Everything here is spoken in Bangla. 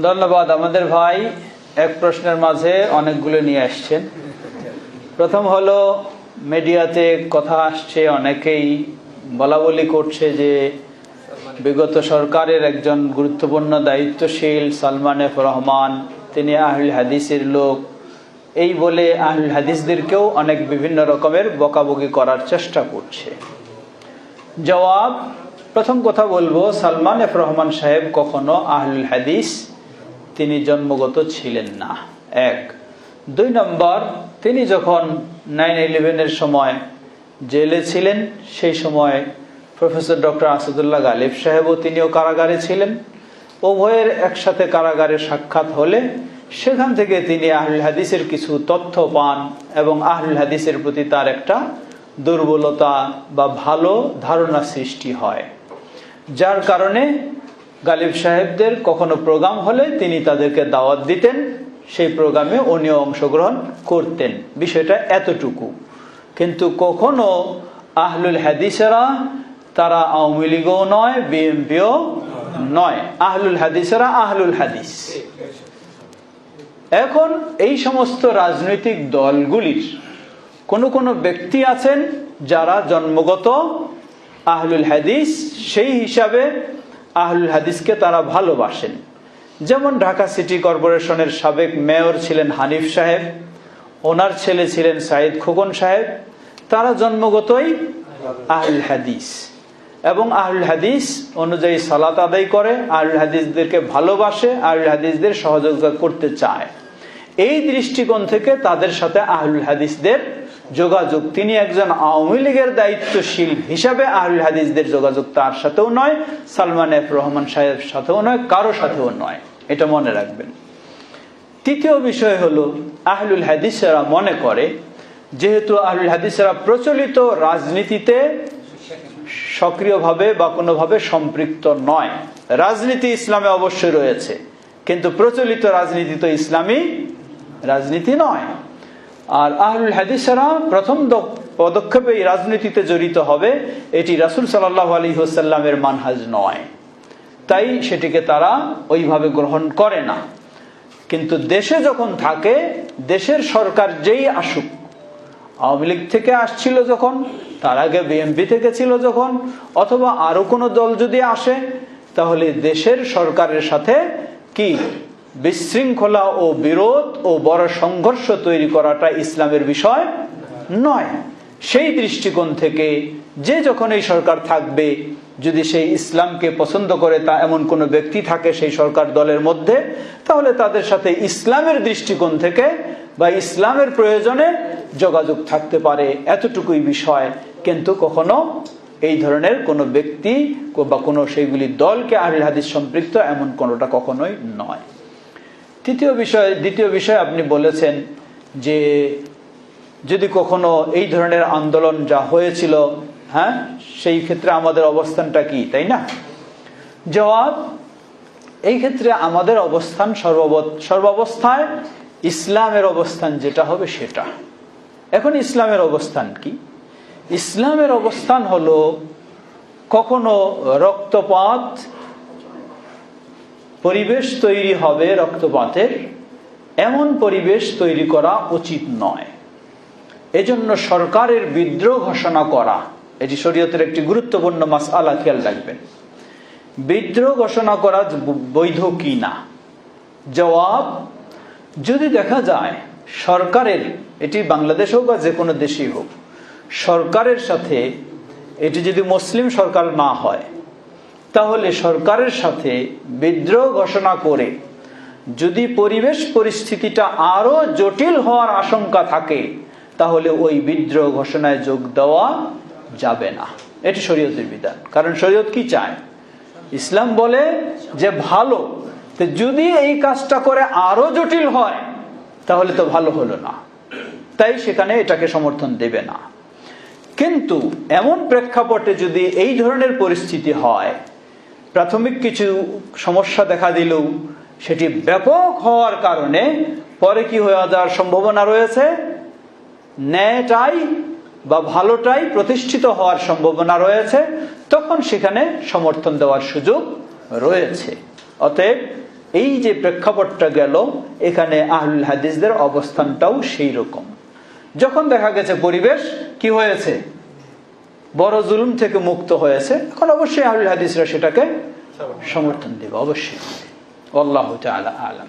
ধন্যবাদ। আমাদের ভাই এক প্রশ্নের মাঝে অনেকগুলো নিয়ে আসছেন। প্রথম হলো, মিডিয়াতে কথা আসছে, অনেকেই বলা বলি করছে যে বিগত সরকারের একজন গুরুত্বপূর্ণ দায়িত্বশীল সালমান এফ রহমান, তিনি আহলুল হাদিসের লোক, এই বলে আহলুল হাদিসদেরকেও অনেক বিভিন্ন রকমের বকাবকি করার চেষ্টা করছে। জবাব, প্রথম কথা বলবো, সালমান এফ রহমান সাহেব কখনো আহলুল হাদিস তিনি জন্মগত ছিলেন না, এক। দুই নম্বর, তিনি যখন 9/11-এর সময় জেলে ছিলেন, সেই সময় প্রফেসর ডক্টর আসাদুল্লাহ গালিব সাহেবও তিনিও কারাগারে ছিলেন। উভয়ের একসাথে কারাগারে সাক্ষাৎ হলে সেখান থেকে তিনি আহলুল হাদিসের কিছু তথ্য পান এবং আহলুল হাদিসের প্রতি তার একটা দুর্বলতা বা ভালো ধারণা সৃষ্টি হয়, যার কারণে গালিব সাহেবদের কখনো প্রোগ্রাম হলে তিনি তাদেরকে দাওয়াত দিতেন, সেই প্রোগ্রামে উনিও অংশগ্রহণ করতেন। বিষয়টা এতটুকু। কিন্তু কখনো আহলুল হাদিসেরা তারা আওয়ামী লীগও নয়, বিএনপিও নয়, আহলুল হাদিসেরা আহলুল হাদিস। এখন এই সমস্ত রাজনৈতিক দলগুলির কোন ব্যক্তি আছেন যারা জন্মগত আহলুল হাদিস, সেই হিসাবে আহলুল হাদিসকে তারা ভালোবাসেন। যেমন ঢাকা সিটি কর্পোরেশনের সাবেক মেয়র ছিলেন হানিফ সাহেব, ওনার ছেলে ছিলেন সাইদ খোকন সাহেব, তারা জন্মগতই আহলুল হাদিস এবং আহলুল হাদিস অনুযায়ী সালাত আদায় করে, আহলুল হাদিসদেরকে ভালোবাসে, আহলুল হাদিসদের সহযোগিতা করতে চায়। এই দৃষ্টিকোণ থেকে তাদের সাথে আহলুল হাদিসদের যোগাযোগ, তিনি একজন আওয়ামী লীগের দায়িত্বশীল হিসাবে আহলুল হাদিসদের যোগাযোগ তার সাথেও নয়, সালমান এফ রহমান সাহেব সাথেও নয়, কারো সাথেও নয়, এটা মনে রাখবেন। তৃতীয় বিষয় হলো, আহলুল হাদিসেরা মনে করে যেহেতু আহলুল হাদিসেরা প্রচলিত রাজনীতিতে সক্রিয়ভাবে বা কোনোভাবে সম্পৃক্ত নয়, রাজনীতি ইসলামে অবশ্যই রয়েছে, কিন্তু প্রচলিত রাজনীতি তো ইসলামী রাজনীতি নয়। আর আহলুল হাদিসেরা প্রথম পদক্ষেপে এই রাজনীতিতে জড়িত হবে, এটি রাসূল সাল্লাল্লাহু আলাইহি ওয়াসাল্লামের মানহাজ নয়, তাই সেটিকে তারা ওইভাবে গ্রহণ করে না। কিন্তু দেশে যখন থাকে, দেশের সরকার যেই আসুক, আওয়ামী লীগ থেকে আসছিল যখন, তার আগে বিএনপি থেকে ছিল যখন, অথবা আরো কোনো দল যদি আসে, তাহলে দেশের সরকারের সাথে কি বিশৃঙ্খলা ও বিরোধ ও বড় সংঘর্ষ তৈরি করাটা ইসলামের বিষয় নয়। সেই দৃষ্টিকোণ থেকে যে যখন এই সরকার থাকবে, যদি সেই ইসলামকে পছন্দ করে তা এমন কোনো ব্যক্তি থাকে সেই সরকার দলের মধ্যে, তাহলে তাদের সাথে ইসলামের দৃষ্টিকোণ থেকে বা ইসলামের প্রয়োজনে যোগাযোগ থাকতে পারে, এতটুকুই বিষয়। কিন্তু কখনো এই ধরনের কোনো ব্যক্তি বা কোনো সেইগুলি দলকে আহলুল হাদিস সম্পৃক্ত এমন কোনোটা কখনোই নয়। দ্বিতীয় বিষয় আপনি বলেছেন যে যদি কখনো এই ধরনের আন্দোলন যা হয়েছিল, হ্যাঁ, সেই ক্ষেত্রে আমাদের অবস্থানটা কি, তাই না? জবাব, এই ক্ষেত্রে আমাদের অবস্থান সর্বাবস্থায় ইসলামের অবস্থান যেটা হবে সেটা। এখন ইসলামের অবস্থান কি? ইসলামের অবস্থান হলো, কখনো রক্তপাত, পরিবেশ তৈরি হবে রক্তপাতের, এমন পরিবেশ তৈরি করা উচিত নয়। এজন্য সরকারের বিদ্রোহ ঘোষণা করা, এটি শরীয়তের একটি গুরুত্বপূর্ণ মাসআলা, খেয়াল রাখবেন। বিদ্রোহ ঘোষণা করা বৈধ কি না? জবাব, যদি দেখা যায় সরকারের, এটি বাংলাদেশ হোক বা যে কোনো দেশই হোক, সরকারের সাথে, এটি যদি মুসলিম সরকার না হয়, তাহলে সরকারের সাথে বিদ্রোহ ঘোষণা করে যদি পরিবেশ পরিস্থিতিটা আরো জটিল হওয়ার আশঙ্কা থাকে, তাহলে ওই বিদ্রোহ ঘোষণায় যোগ দেওয়া যাবে না। এটি শরীয়তের বিধান। কারণ শরীয়ত কি চায়? ইসলাম বলে যে ভালো, যদি এই কাজটা করে আরো জটিল হয় তাহলে তো ভালো হলো না, তাই সেখানে এটাকে সমর্থন দেবে না। কিন্তু এমন প্রেক্ষাপটে যদি এই ধরনের পরিস্থিতি হয়, প্রাথমিক কিছু সমস্যা দেখা দিলেও সেটি ব্যাপক হওয়ার কারণে পরে কি হয়ে যাওয়ার সম্ভাবনা রয়েছে, ন্যায়টাই বা ভালোটাই প্রতিষ্ঠিত হওয়ার সম্ভাবনা রয়েছে, তখন সেখানে সমর্থন দেওয়ার সুযোগ রয়েছে। অতএব এই যে প্রেক্ষাপটটা গেল, এখানে আহলুল হাদিসদের অবস্থানটাও সেই রকম। যখন দেখা গেছে পরিবেশ কি হয়েছে, বড় জুলুম থেকে মুক্ত হয়েছে, এখন অবশ্যই আহলুল হাদিসরা সেটাকে সমর্থন দেবে, অবশ্যই। আল্লাহু তাআলা আ'লাম।